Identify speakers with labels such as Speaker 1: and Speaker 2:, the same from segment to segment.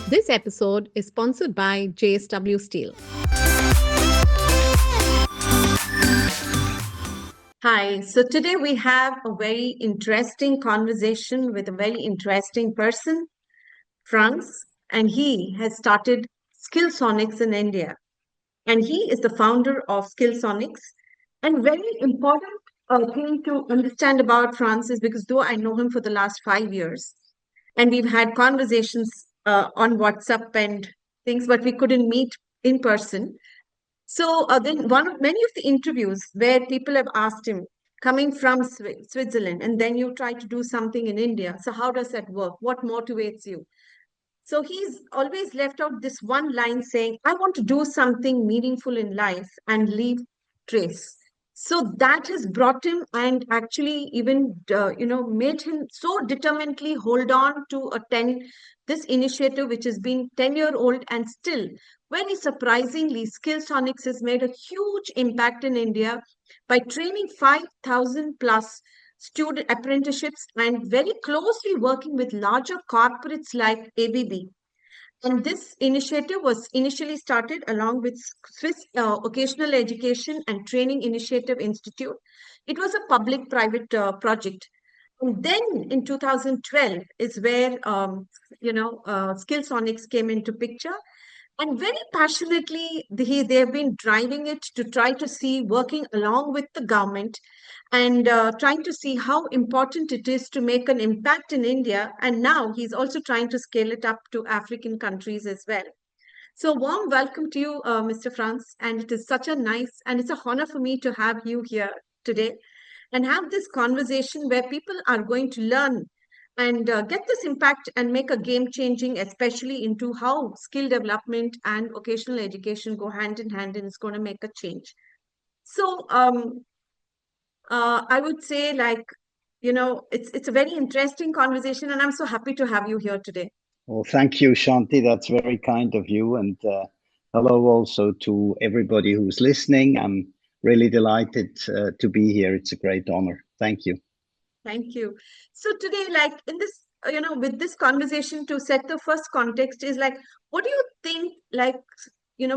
Speaker 1: This episode is sponsored by JSW Steel. Hi, so today we have a very interesting conversation with a very interesting person, Franz, and he has started Skillsonics in India. And he is the founder of Skillsonics. And very important thing to understand about Franz is because though I know him for the last 5 years, and we've had conversations on WhatsApp and things, but we couldn't meet in person. So then one of many of the interviews where people have asked him, coming from Switzerland, and then you try to do something in India. So how does that work? What motivates you? So he's always left out this one line saying, I want to do something meaningful in life and leave trace. So that has brought him and actually even, made him so determinedly hold on to this initiative, which has been 10-year-old and still very surprisingly, Skillsonics has made a huge impact in India by training 5,000 plus student apprenticeships and very closely working with larger corporates like ABB. And this initiative was initially started along with Swiss Vocational Education and Training Initiative Institute. It was a public-private project. And then in 2012 is where, Skillsonics came into picture. And very passionately, they have been driving it to try to see, working along with the government and trying to see how important it is to make an impact in India. And now he's also trying to scale it up to African countries as well. So, warm welcome to you, Mr. Franz. And it is such a nice and it's a honor for me to have you here today and have this conversation where people are going to learn and get this impact and make a game changing, especially into how skill development and vocational education go hand in hand and it's going to make a change. So, I would say, it's a very interesting conversation, and I'm so happy to have you here today.
Speaker 2: Well, thank you, Shanti. That's very kind of you. And hello also to everybody who's listening. I'm really delighted to be here. It's a great honor. Thank you.
Speaker 1: Thank you. So today, like in this, with this conversation to set the first context is like, what do you think,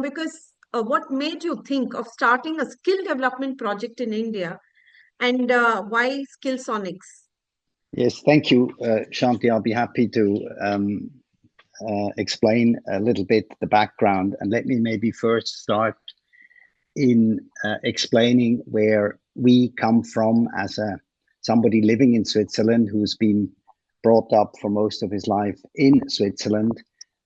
Speaker 1: because what made you think of starting a skill development project in India? And why Skillsonics?
Speaker 2: Yes, thank you, Shanti. I'll be happy to explain a little bit the background. And let me maybe first start in explaining where we come from as somebody living in Switzerland who's been brought up for most of his life in Switzerland.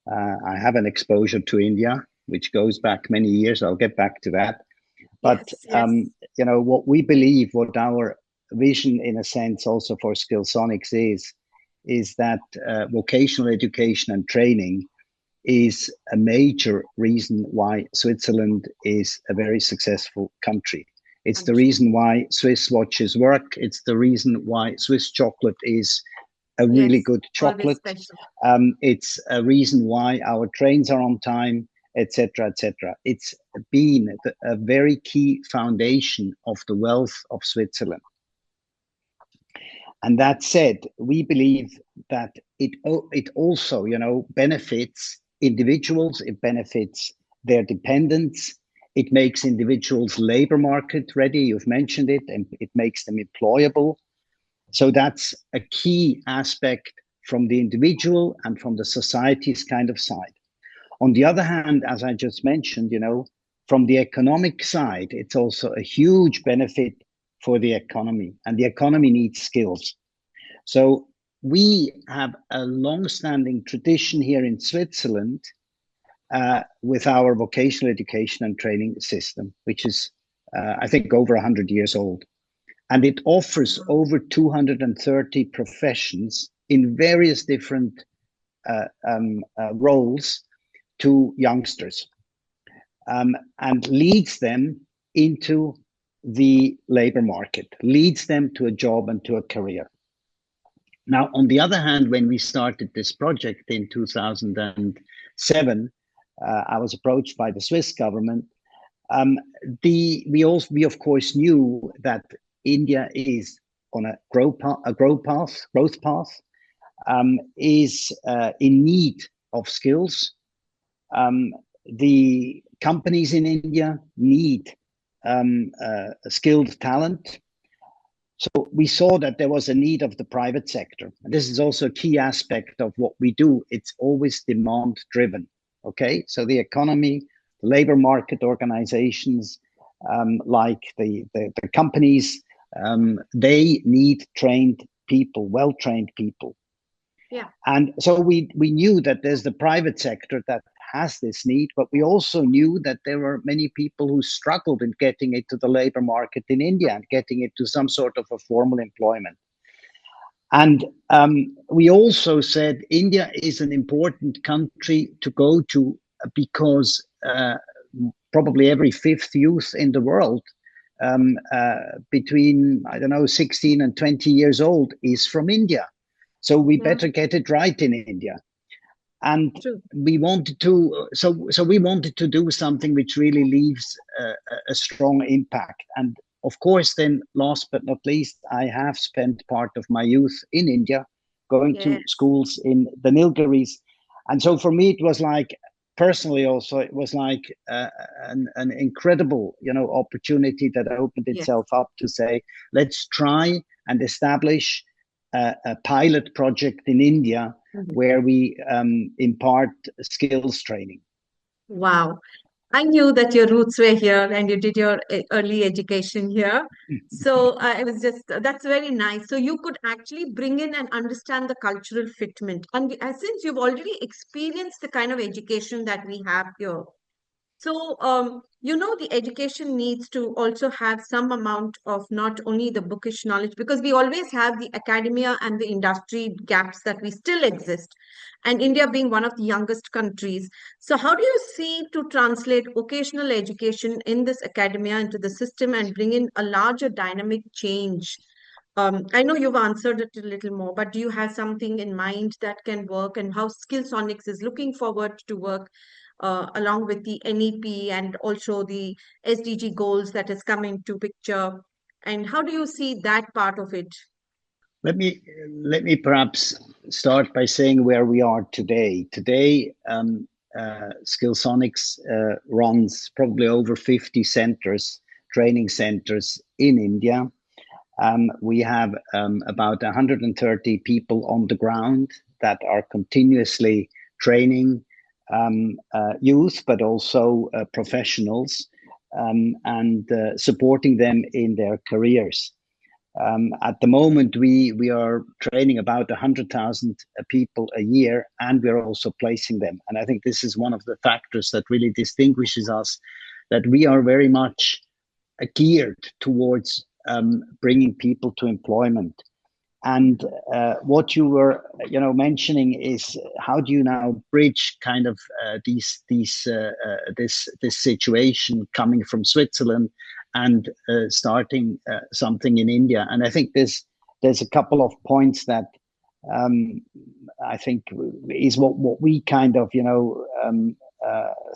Speaker 2: I have an exposure to India, which goes back many years. I'll get back to that. But,
Speaker 1: yes.
Speaker 2: What we believe, what our vision in a sense also for Skillsonics is that vocational education and training is a major reason why Switzerland is a very successful country. It's the reason why Swiss watches work. It's the reason why Swiss chocolate is a really good chocolate. It's a reason why our trains are on time, etc., etc. It's been a very key foundation of the wealth of Switzerland. And that said, we believe that it also, benefits individuals. It benefits their dependents. It makes individuals labor market ready. You've mentioned it, and it makes them employable. So that's a key aspect from the individual and from the society's kind of side. On the other hand, as I just mentioned, from the economic side, it's also a huge benefit for the economy, and the economy needs skills. So we have a long-standing tradition here in Switzerland with our vocational education and training system, which is, I think, over 100 years old. And it offers over 230 professions in various different roles to youngsters, and leads them into the labor market, leads them to a job and to a career. Now, on the other hand, when we started this project in 2007, I was approached by the Swiss government. We of course knew that India is on a growth path, is in need of skills. The companies in India need skilled talent. So we saw that there was a need of the private sector. And this is also a key aspect of what we do. It's always demand driven. Okay, so the economy, the labor market organizations, like the companies, they need trained people, well-trained people.
Speaker 1: Yeah.
Speaker 2: And so we knew that there's the private sector that has this need, but we also knew that there were many people who struggled in getting into the labor market in India and getting into some sort of a formal employment. And we also said India is an important country to go to because probably every fifth youth in the world between, I don't know, 16 and 20 years old is from India. So we better get it right in India. And we wanted to, so we wanted to do something which really leaves a strong impact. And of course, then last but not least, I have spent part of my youth in India, going to schools in the Nilgiris. And so for me, it was like, personally also, it was like an incredible, opportunity that opened itself up to say, let's try and establish a pilot project in India where we impart skills training.
Speaker 1: Wow. I knew that your roots were here and you did your early education here. So it was just, that's very nice. So you could actually bring in and understand the cultural fitment. And since you've already experienced the kind of education that we have here, so, the education needs to also have some amount of not only the bookish knowledge, because we always have the academia and the industry gaps that we still exist, and India being one of the youngest countries. So, how do you see to translate vocational education in this academia into the system and bring in a larger dynamic change? I know you've answered it a little more, but do you have something in mind that can work, and how Skillsonics is looking forward to work along with the NEP and also the SDG goals that has come into picture? And how do you see that part of it?
Speaker 2: Let me perhaps start by saying where we are today. Today, Skillsonics runs probably over 50 centers, training centers in India. We have about 130 people on the ground that are continuously training youth, but also professionals, and supporting them in their careers. At the moment, we are training about 100,000 people a year, and we're also placing them. And I think this is one of the factors that really distinguishes us, that we are very much geared towards bringing people to employment. And what you were, mentioning is, how do you now bridge kind of this situation coming from Switzerland and starting something in India? And I think there's a couple of points that I think is what we kind of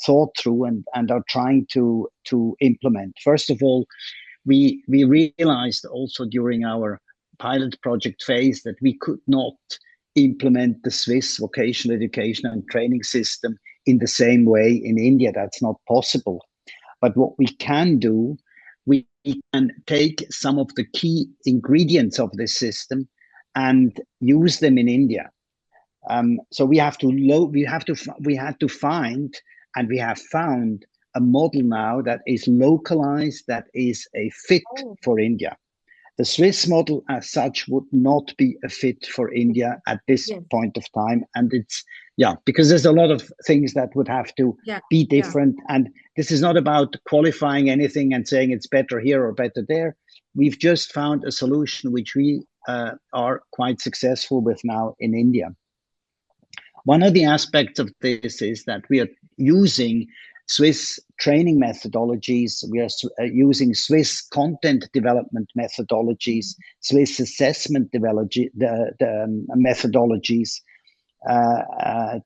Speaker 2: thought through and are trying to implement. First of all, we realized also during our pilot project phase that we could not implement the Swiss vocational education and training system in the same way in India. That's not possible. But what we can do, we can take some of the key ingredients of this system and use them in India. So we had to find, and we have found a model now that is localized, that is a fit for India. The Swiss model as such would not be a fit for India at this point of time. And it's, because there's a lot of things that would have to be different. And this is not about qualifying anything and saying it's better here or better there. We've just found a solution which we are quite successful with now in India. One of the aspects of this is that we are using Swiss training methodologies. We are using Swiss content development methodologies, Swiss assessment methodologies,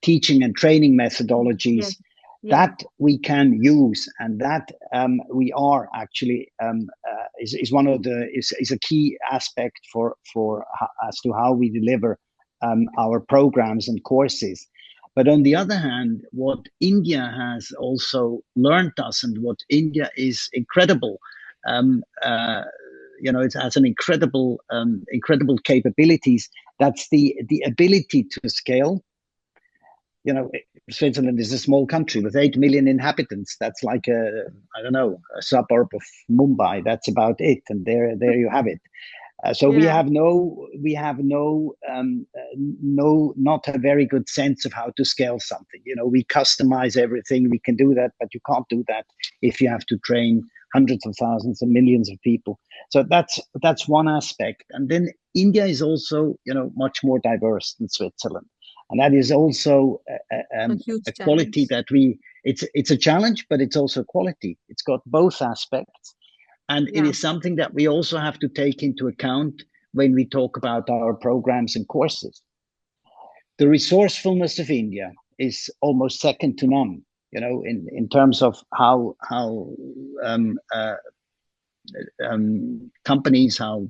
Speaker 2: teaching and training methodologies
Speaker 1: Yeah.
Speaker 2: That we can use, and that we are actually is one of the is a key aspect for as to how we deliver our programs and courses. But on the other hand, what India has also learned us, and what India is incredible, um, uh, it has an incredible capabilities. That's the ability to scale. you know, Switzerland is a small country with 8 million inhabitants. That's like I don't know, a suburb of Mumbai. That's about it. And there you have it. So we
Speaker 1: Yeah.
Speaker 2: have not a very good sense of how to scale something. We customize everything. We can do that, but you can't do that if you have to train hundreds of thousands and millions of people. So that's one aspect. And then India is also, much more diverse than Switzerland, and that is also
Speaker 1: A huge
Speaker 2: a quality
Speaker 1: challenge.
Speaker 2: that it's a challenge, but it's also a quality. It's got both aspects, and it
Speaker 1: Yeah.
Speaker 2: is something that we also have to take into account when we talk about our programs and courses. The resourcefulness of India is almost second to none, in terms of how um, uh, companies, how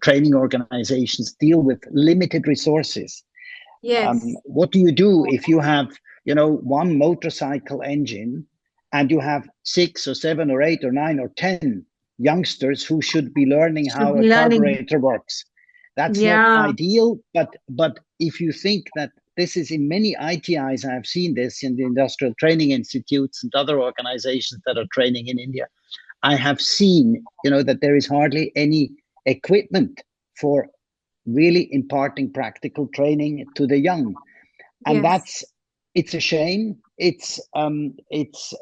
Speaker 2: training organizations deal with limited resources.
Speaker 1: Yes.
Speaker 2: What do you do if you have, one motorcycle engine and you have 6 or 7 or 8 or 9 or 10 youngsters who should be learning
Speaker 1: Should
Speaker 2: how
Speaker 1: be
Speaker 2: a
Speaker 1: learning.
Speaker 2: carburetor works? That's not
Speaker 1: Yeah.
Speaker 2: ideal, but if you think that this is in many ITIs, I've seen this in the industrial training institutes and other organizations that are training in India. I have seen, that there is hardly any equipment for really imparting practical training to the young, and
Speaker 1: Yes.
Speaker 2: it's a shame. It's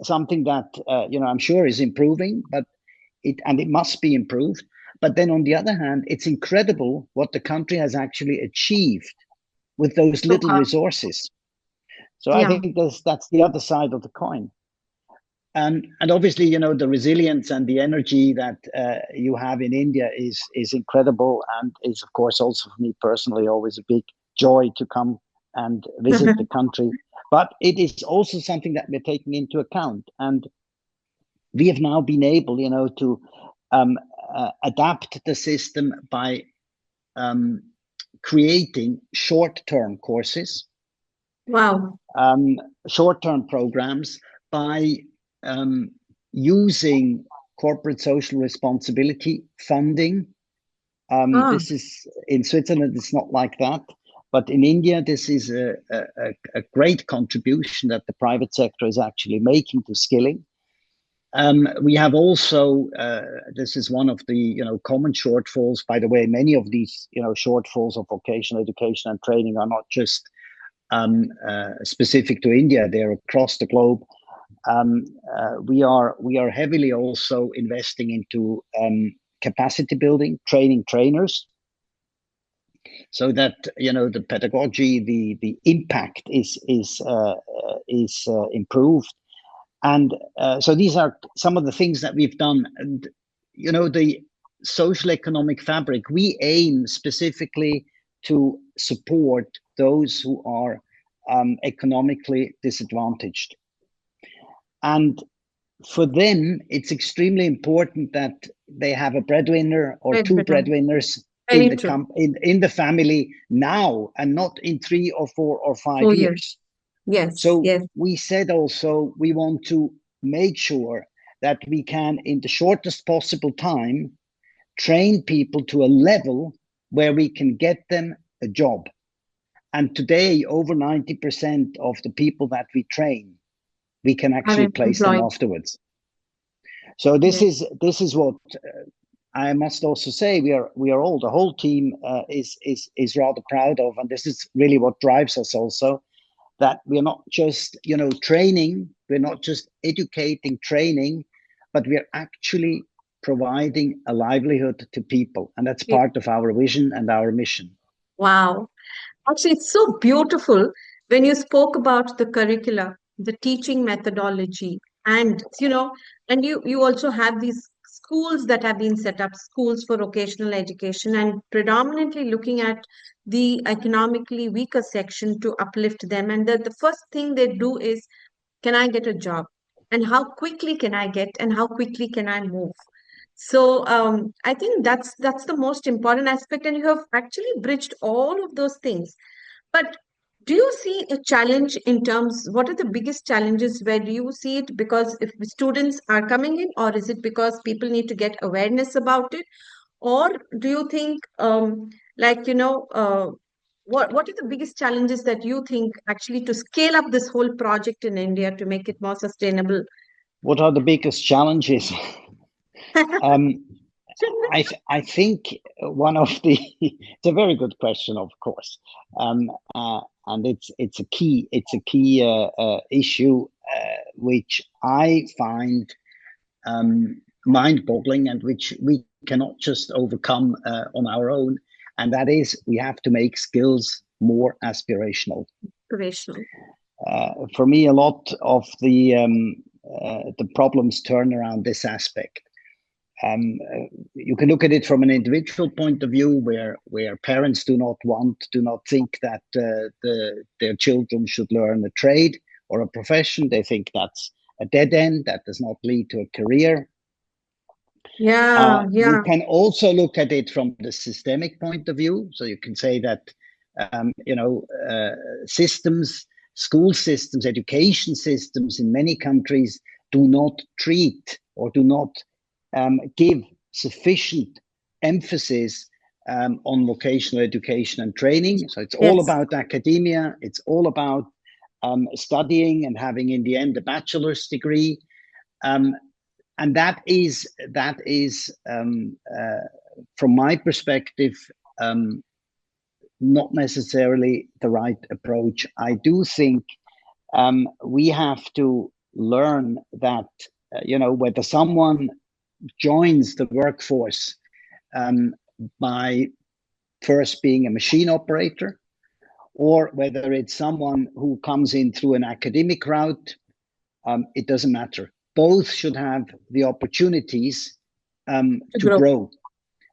Speaker 2: something that I'm sure is improving, but it must be improved. But then on the other hand, it's incredible what the country has actually achieved with those
Speaker 1: So
Speaker 2: little
Speaker 1: far.
Speaker 2: resources. So I
Speaker 1: Yeah.
Speaker 2: think that's the other side of the coin. And obviously, the resilience and the energy that you have in India is incredible, and is, of course, also for me personally always a big joy to come and visit the country. But it is also something that we're taking into account, and we have now been able, to um, adapt the system by um, creating short-term courses,
Speaker 1: Wow.
Speaker 2: um, short-term programs, by um, using corporate social responsibility funding.
Speaker 1: Ah,
Speaker 2: This is in Switzerland, it's not like that. But in India, this is a great contribution that the private sector is actually making to skilling. We have also, this is one of the common shortfalls. By the way, many of these shortfalls of vocational education and training are not just specific to India; they're across the globe. We are heavily also investing into capacity building, training trainers, so that the pedagogy, the impact is improved. And so these are some of the things that we've done. And the social economic fabric, we aim specifically to support those who are economically disadvantaged. And for them, it's extremely important that they have a breadwinner or
Speaker 1: right,
Speaker 2: two
Speaker 1: better.
Speaker 2: breadwinners in
Speaker 1: Very
Speaker 2: the
Speaker 1: true.
Speaker 2: in the family now, and not in 3 or 4 or 5
Speaker 1: 4 years.
Speaker 2: years.
Speaker 1: Yes.
Speaker 2: So
Speaker 1: Yes.
Speaker 2: we said also we want to make sure that we can, in the shortest possible time, train people to a level where we can get them a job. And today, over 90% of the people that we train, we can
Speaker 1: Are
Speaker 2: actually place them
Speaker 1: employed.
Speaker 2: afterwards. So this
Speaker 1: Yes.
Speaker 2: is what I must also say. We are all, the whole team is rather proud of, and this is really what drives us also. That we're not just training, we're not just educating, training, but we're actually providing a livelihood to people, and that's
Speaker 1: Yes.
Speaker 2: part of our vision and our mission.
Speaker 1: Wow. Actually, it's so beautiful when you spoke about the curricula, the teaching methodology, and and you also have these schools that have been set up, schools for vocational education, and predominantly looking at the economically weaker section to uplift them. And the first thing they do is can I get a job? And how quickly can I get and how quickly can I move? So I think that's the most important aspect, and you have actually bridged all of those things. But do you see a challenge in terms, what are the biggest challenges? Where do you see it? Because if students are coming in, or is it because people need to get awareness about it? Or do you think, like, what are the biggest challenges that you think actually to scale up this whole project in India to make it more sustainable?
Speaker 2: What are the biggest challenges? Um, I think one of the it's a very good question, of course, and it's a key issue which I find mind-boggling and which we cannot just overcome on our own, and that is we have to make skills more aspirational.
Speaker 1: Operational.
Speaker 2: For me, a lot of the problems turn around this aspect. You can look at it from an individual point of view, where parents do not think that their children should learn a trade or a profession. They think that's a dead end that does not lead to a career.
Speaker 1: Yeah,
Speaker 2: You
Speaker 1: yeah,
Speaker 2: can also look at it from the systemic point of view. So you can say that systems, school systems, education systems in many countries do not treat or do not give sufficient emphasis on vocational education and training. So it's all
Speaker 1: yes,
Speaker 2: about academia. It's all about studying and having in the end a bachelor's degree. Um, and that is from my perspective, um, not necessarily the right approach. I do think we have to learn that whether someone joins the workforce um, by first being a machine operator, or whether it's someone who comes in through an academic route, it doesn't matter. Both should have the opportunities
Speaker 1: to
Speaker 2: to
Speaker 1: grow.
Speaker 2: grow.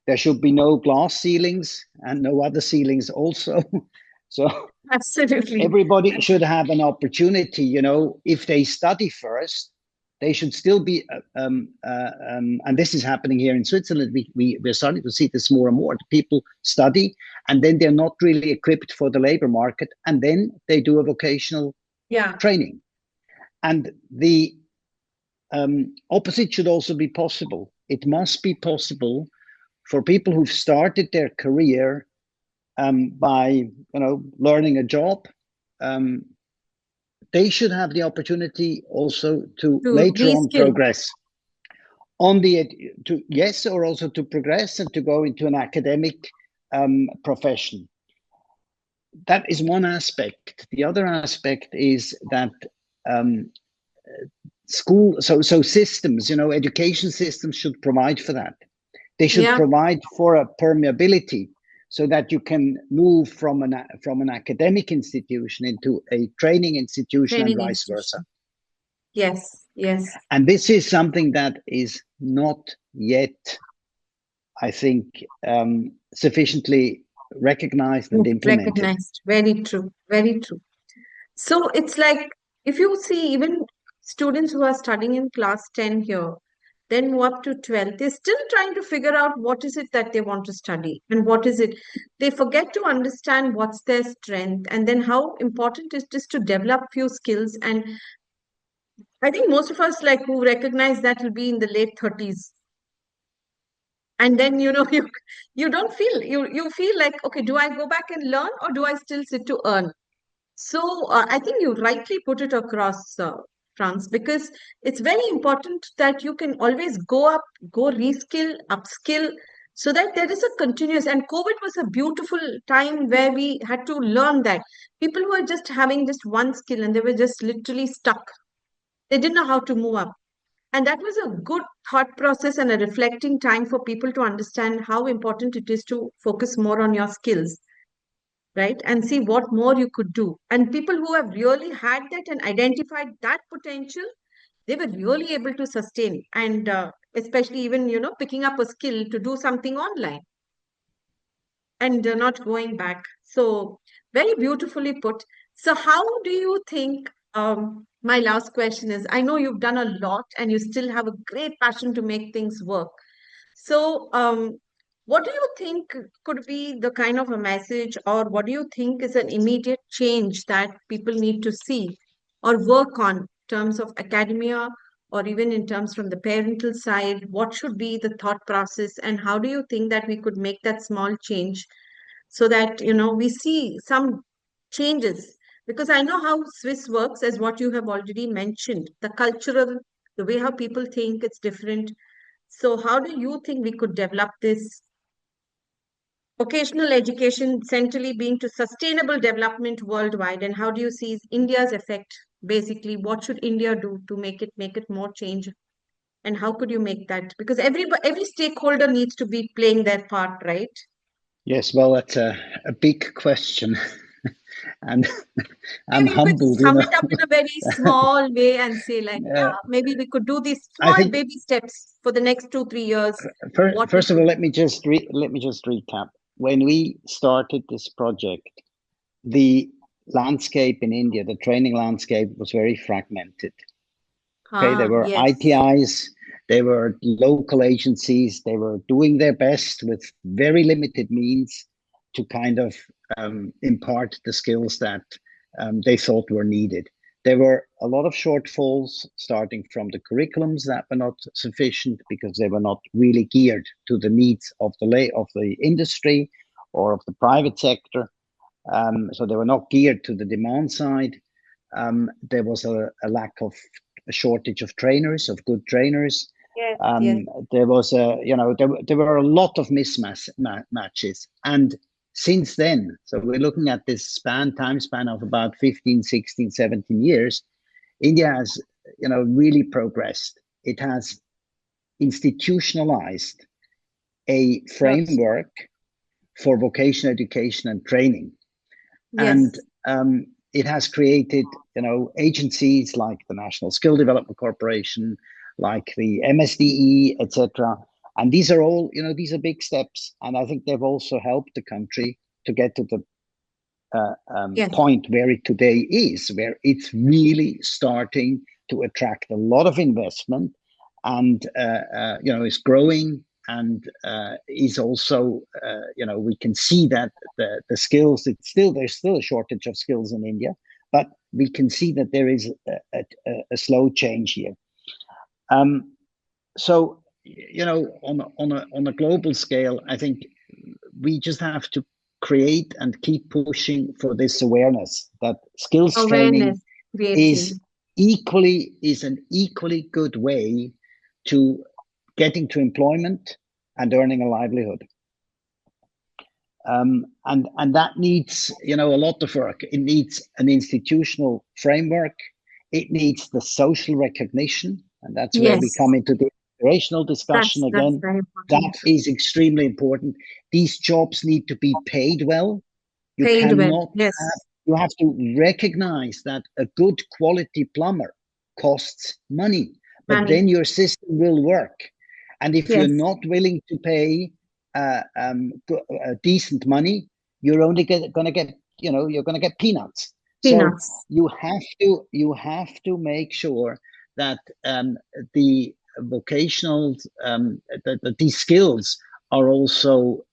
Speaker 2: There should be no glass ceilings and no other ceilings also. So
Speaker 1: Absolutely.
Speaker 2: everybody should have an opportunity. If they study first, they should still be and this is happening here in Switzerland. We're starting to see this more and more. People study and then they're not really equipped for the labor market, and then they do a vocational
Speaker 1: Yeah.
Speaker 2: training. And the opposite should also be possible. It must be possible for people who've started their career by learning a job. They should have the opportunity also to
Speaker 1: To
Speaker 2: later on
Speaker 1: reskill.
Speaker 2: progress on the to yes, or also to progress and to go into an academic profession. That is one aspect. The other aspect is that um, systems, education systems should provide for that. They should
Speaker 1: Yeah.
Speaker 2: provide for a permeability so that you can move from an academic institution into a training institution and
Speaker 1: Training
Speaker 2: vice versa.
Speaker 1: institution. Yes, yes.
Speaker 2: And this is something that is not yet, I think, sufficiently recognized and implemented.
Speaker 1: Recognized. Very true. Very true. So it's like, if you see even students who are studying in class 10 here, then move up to 12, they're still trying to figure out what is it that they want to study and what is it. They forget to understand what's their strength and then how important it is to develop few skills. And I think most of us, like, who recognize that, will be in the late 30s. And then, you don't feel, you feel like, okay, do I go back and learn, or do I still sit to earn? So I think you rightly put it across, France, because it's very important that you can always go up, go reskill, upskill, so that there is a continuous. And COVID was a beautiful time where we had to learn that people were just having just one skill and they were just literally stuck. They didn't know how to move up. And that was a good thought process and a reflecting time for people to understand how important it is to focus more on your skills, right? And see what more you could do. And people who have really had that and identified that potential, they were really able to sustain. And especially even, picking up a skill to do something online and not going back. So very beautifully put. So how do you think my last question is, I know you've done a lot and you still have a great passion to make things work. So, what do you think could be the kind of a message, or what do you think is an immediate change that people need to see or work on in terms of academia, or even in terms from the parental side? What should be the thought process, and how do you think that we could make that small change so that, we see some changes? Because I know how Swiss works, as what you have already mentioned, the cultural, the way how people think, it's different. So how do you think we could develop this vocational education centrally being to sustainable development worldwide? And how do you see India's effect? Basically, what should India do to make it more change? And how could you make that? Because every stakeholder needs to be playing their part, right?
Speaker 2: Yes, well, that's a big question. And I'm
Speaker 1: Maybe you could
Speaker 2: humbled,
Speaker 1: sum it up in a very small way and say, like,
Speaker 2: Uh,
Speaker 1: yeah, maybe we could do these
Speaker 2: I
Speaker 1: small
Speaker 2: think
Speaker 1: baby steps for the next 2, 3 years. What we
Speaker 2: first of all,
Speaker 1: could.
Speaker 2: let me just recap. When we started this project, the landscape in India, the training landscape was very fragmented. Okay, there
Speaker 1: Ah,
Speaker 2: were
Speaker 1: yes.
Speaker 2: ITIs, there were local agencies, they were doing their best with very limited means to kind of impart the skills that they thought were needed. There were a lot of shortfalls starting from the curriculums that were not sufficient because they were not really geared to the needs of the industry or of the private sector. So they were not geared to the demand side. There was a lack of a shortage of trainers, of good trainers.
Speaker 1: Yes, yes.
Speaker 2: There was there were a lot of mismatches. And since then, so we're looking at this time span of about 15, 16, 17 years, India has, really progressed. It has institutionalized a
Speaker 1: Yes.
Speaker 2: framework for vocational education and training. And
Speaker 1: Yes.
Speaker 2: it has created, agencies like the National Skill Development Corporation, like the MSDE, etc. And these are all, these are big steps. And I think they've also helped the country to get to the
Speaker 1: Yes.
Speaker 2: point where it today is, where it's really starting to attract a lot of investment, and is growing, and is also we can see that the skills, there's still a shortage of skills in India, but we can see that there is a slow change here. So on a global scale, I think we just have to create and keep pushing for this awareness that skills training
Speaker 1: Awareness
Speaker 2: is
Speaker 1: creating.
Speaker 2: an equally good way to getting to employment and earning a livelihood. And that needs, a lot of work. It needs an institutional framework. It needs the social recognition, and that's where we come
Speaker 1: Yes.
Speaker 2: into the operational discussion
Speaker 1: That's
Speaker 2: again.
Speaker 1: very
Speaker 2: That
Speaker 1: important.
Speaker 2: is extremely important. These jobs need to be paid well. You
Speaker 1: Paid well.
Speaker 2: cannot have,
Speaker 1: Yes.
Speaker 2: you have to recognize that a good quality plumber costs money, but
Speaker 1: Money.
Speaker 2: then your system will work. And if you're
Speaker 1: Yes.
Speaker 2: not willing to pay decent money, you're only going to get, you're going to get peanuts. So
Speaker 1: Peanuts.
Speaker 2: you have to make sure that the vocational that these skills are also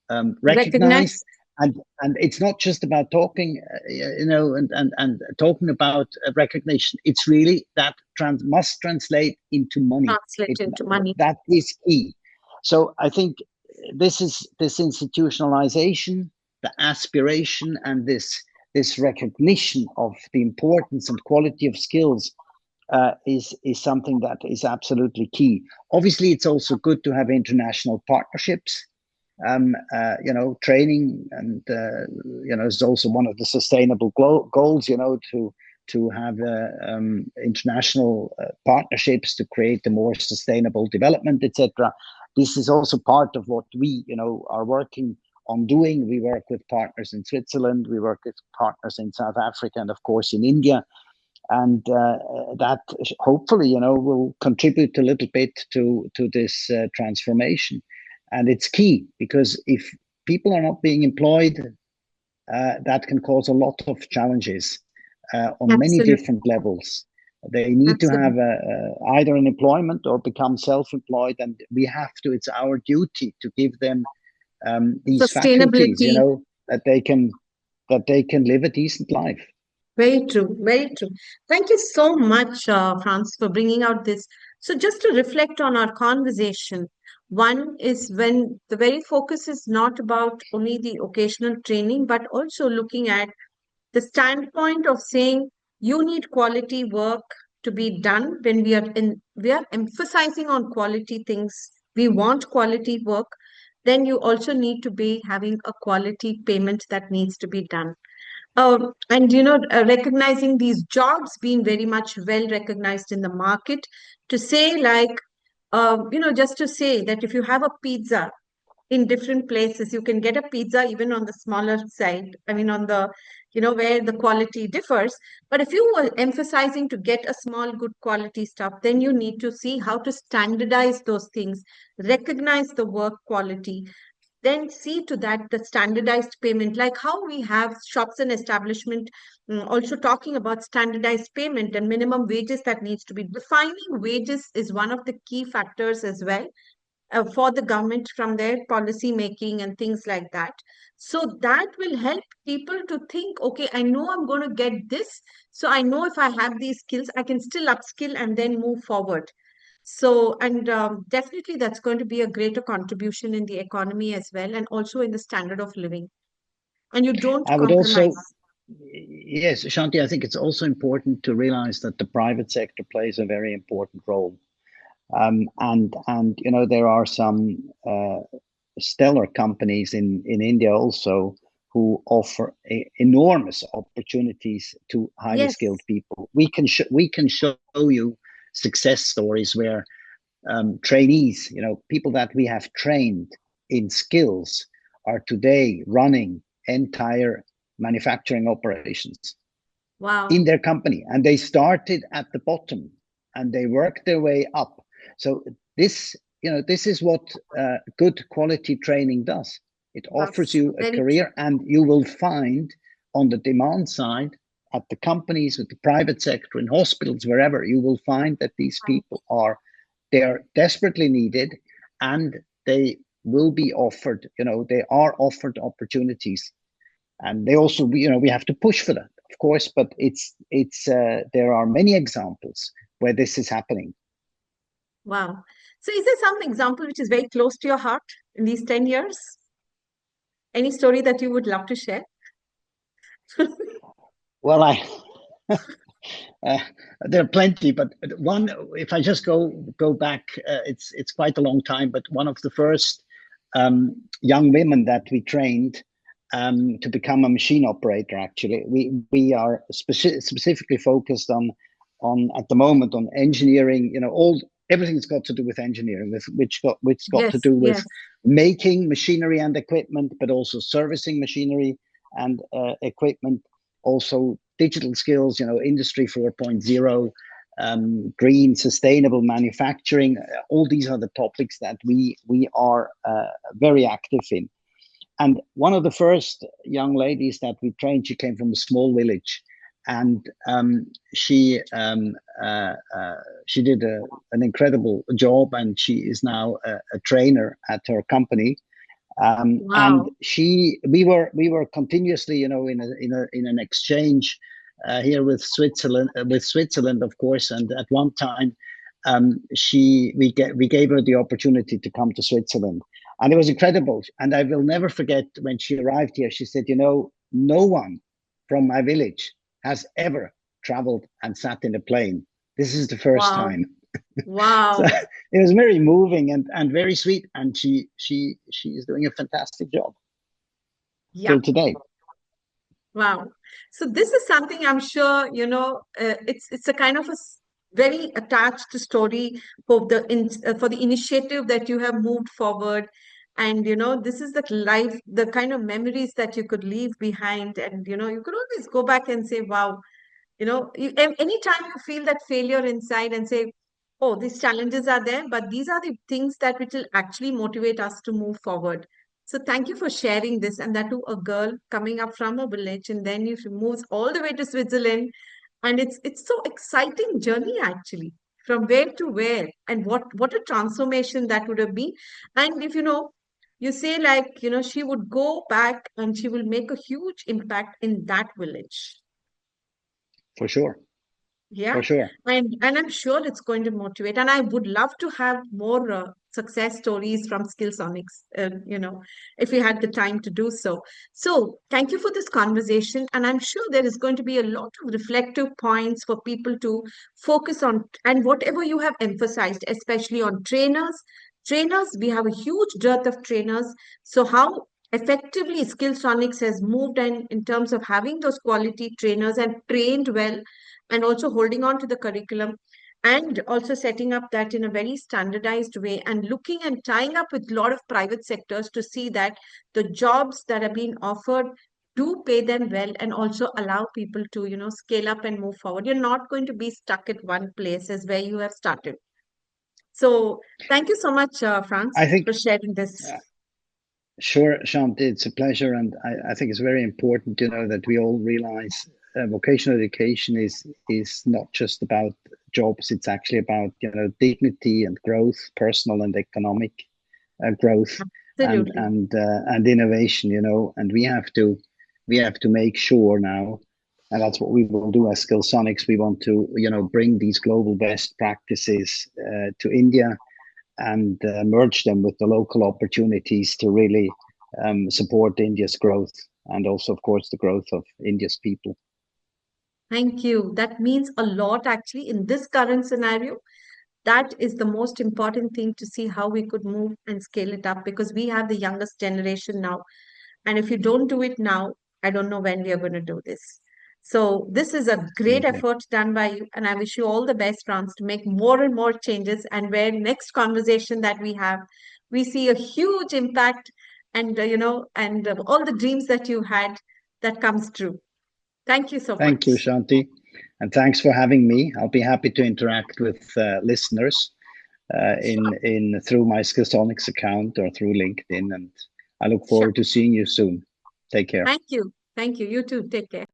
Speaker 2: recognized,
Speaker 1: Recognized.
Speaker 2: and it's not just about talking, and talking about recognition. It's really that must translate into money.
Speaker 1: Translate into money.
Speaker 2: That is key. So I think this institutionalization, the aspiration, and this recognition of the importance and quality of skills is something that is absolutely key. Obviously, it's also good to have international partnerships. Training, and is also one of the sustainable goals. To have international partnerships to create a more sustainable development, etc. This is also part of what we, are working on doing. We work with partners in Switzerland, we work with partners in South Africa, and of course in India, and that hopefully, will contribute a little bit to this transformation. And it's key, because if people are not being employed, that can cause a lot of challenges on many
Speaker 1: Absolutely.
Speaker 2: different levels. They need to have
Speaker 1: Absolutely.
Speaker 2: either an employment or become self-employed, and we have to. It's our duty to give them these faculties,
Speaker 1: Sustainability.
Speaker 2: that they can live a decent life.
Speaker 1: Very true, very true. Thank you so much, Franz, for bringing out this. So, just to reflect on our conversation, one is when the very focus is not about only the occasional training, but also looking at the standpoint of saying you need quality work to be done. When we are emphasizing on quality things, we want quality work, then you also need to be having a quality payment that needs to be done. And recognizing these jobs being very much well recognized in the market, to say like, just to say that if you have a pizza in different places, you can get a pizza even on the smaller side. I mean, on the, where the quality differs. But if you were emphasizing to get a small, good quality stuff, then you need to see how to standardize those things, recognize the work quality, then see to that the standardized payment, like how we have shops and establishment also talking about standardized payment and minimum wages that needs to be defining wages is one of the key factors as well for the government from their policy making and things like that. So that will help people to think, okay, I know I'm going to get this. So I know if I have these skills, I can still upskill and then move forward. So, and definitely that's going to be a greater contribution in the economy as well, and also in the standard of living. And you don't
Speaker 2: I would also,
Speaker 1: compromise.
Speaker 2: yes, Shanti, I think it's also important to realize that the private sector plays a very important role. And there are some stellar companies in India also who offer enormous opportunities to highly skilled
Speaker 1: Yes.
Speaker 2: people. We can show you success stories where trainees, people that we have trained in skills, are today running entire manufacturing operations in
Speaker 1: Wow.
Speaker 2: their company, and they started at the bottom and they worked their way up. So this is what good quality training does. It offers
Speaker 1: That's
Speaker 2: you a
Speaker 1: very true.
Speaker 2: career, and you will find on the demand side at the companies, with the private sector, in hospitals, wherever, you will find that these people are, they are desperately needed, and they will be offered, they are offered opportunities. And they also, we have to push for that, of course, but it's there are many examples where this is happening.
Speaker 1: Wow. So is there some example which is very close to your heart in these 10 years? Any story that you would love to share?
Speaker 2: Well, uh, there are plenty, but one, if I just go back, it's quite a long time, but one of the first young women that we trained to become a machine operator, actually, we are specifically focused on at the moment on engineering, all everything's got to do with engineering, with which got to
Speaker 1: Yes,
Speaker 2: do with
Speaker 1: yes.
Speaker 2: making machinery and equipment, but also servicing machinery and equipment, also digital skills, industry 4.0, green sustainable manufacturing. All these are the topics that we are very active in. And one of the first young ladies that we trained, she came from a small village, and she did an incredible job, and she is now a trainer at her company. And
Speaker 1: Wow.
Speaker 2: we were continuously, in an exchange here with Switzerland, of course. And at one time, we gave her the opportunity to come to Switzerland, and it was incredible. And I will never forget when she arrived here. She said, no one from my village has ever traveled and sat in a plane. This is the first
Speaker 1: Wow.
Speaker 2: time. So
Speaker 1: Wow.
Speaker 2: it was very moving and very sweet. And she is doing a fantastic job
Speaker 1: Yeah.
Speaker 2: till today.
Speaker 1: Wow. So this is something I'm sure, it's a kind of very attached story for the initiative that you have moved forward. And, this is the life, the kind of memories that you could leave behind. And, you could always go back and say, wow, anytime you feel that failure inside and say, oh, these challenges are there, but these are the things that which will actually motivate us to move forward. So thank you for sharing this, and that to a girl coming up from a village, and then you moves all the way to Switzerland. And it's so exciting journey actually, from where to where, and what a transformation that would have been. And if you say, like, she would go back and she will make a huge impact in that village.
Speaker 2: For sure, for
Speaker 1: Yeah,
Speaker 2: sure.
Speaker 1: and I'm sure it's going to motivate. And I would love to have more success stories from Skillsonics, if we had the time to do so. So thank you for this conversation, and I'm sure there is going to be a lot of reflective points for people to focus on, and whatever you have emphasized, especially on trainers. Trainers, we have a huge dearth of trainers. So how effectively Skillsonics has moved in terms of having those quality trainers and trained well, and also holding on to the curriculum, and also setting up that in a very standardized way, and looking and tying up with a lot of private sectors to see that the jobs that are being offered do pay them well, and also allow people to scale up and move forward. You're not going to be stuck at one place as where you have started. So thank you so much, Franz,
Speaker 2: I think
Speaker 1: for sharing this.
Speaker 2: Sure, Shanti, it's a pleasure, and I think it's very important, that we all realize vocational education is not just about jobs. It's actually about dignity and growth, personal and economic growth,
Speaker 1: Absolutely.
Speaker 2: and innovation. And we have to make sure now, and that's what we will do as Skillsonics. We want to bring these global best practices to India and merge them with the local opportunities to really support India's growth and also, of course, the growth of India's people.
Speaker 1: Thank you. That means a lot actually in this current scenario. That is the most important thing, to see how we could move and scale it up, because we have the youngest generation now. And if you don't do it now, I don't know when we are going to do this. So this is a great
Speaker 2: Absolutely.
Speaker 1: effort done by you. And I wish you all the best, Franz, to make more and more changes. And where next conversation that we have, we see a huge impact, and, all the dreams that you had, that comes true. Thank you so
Speaker 2: Thank you,
Speaker 1: much.
Speaker 2: Shanti. And thanks for having me. I'll be happy to interact with listeners
Speaker 1: Sure.
Speaker 2: in through my Skillsonics account or through LinkedIn. And I look
Speaker 1: Sure.
Speaker 2: forward to seeing you soon. Take care.
Speaker 1: Thank you. Thank you. You too. Take care.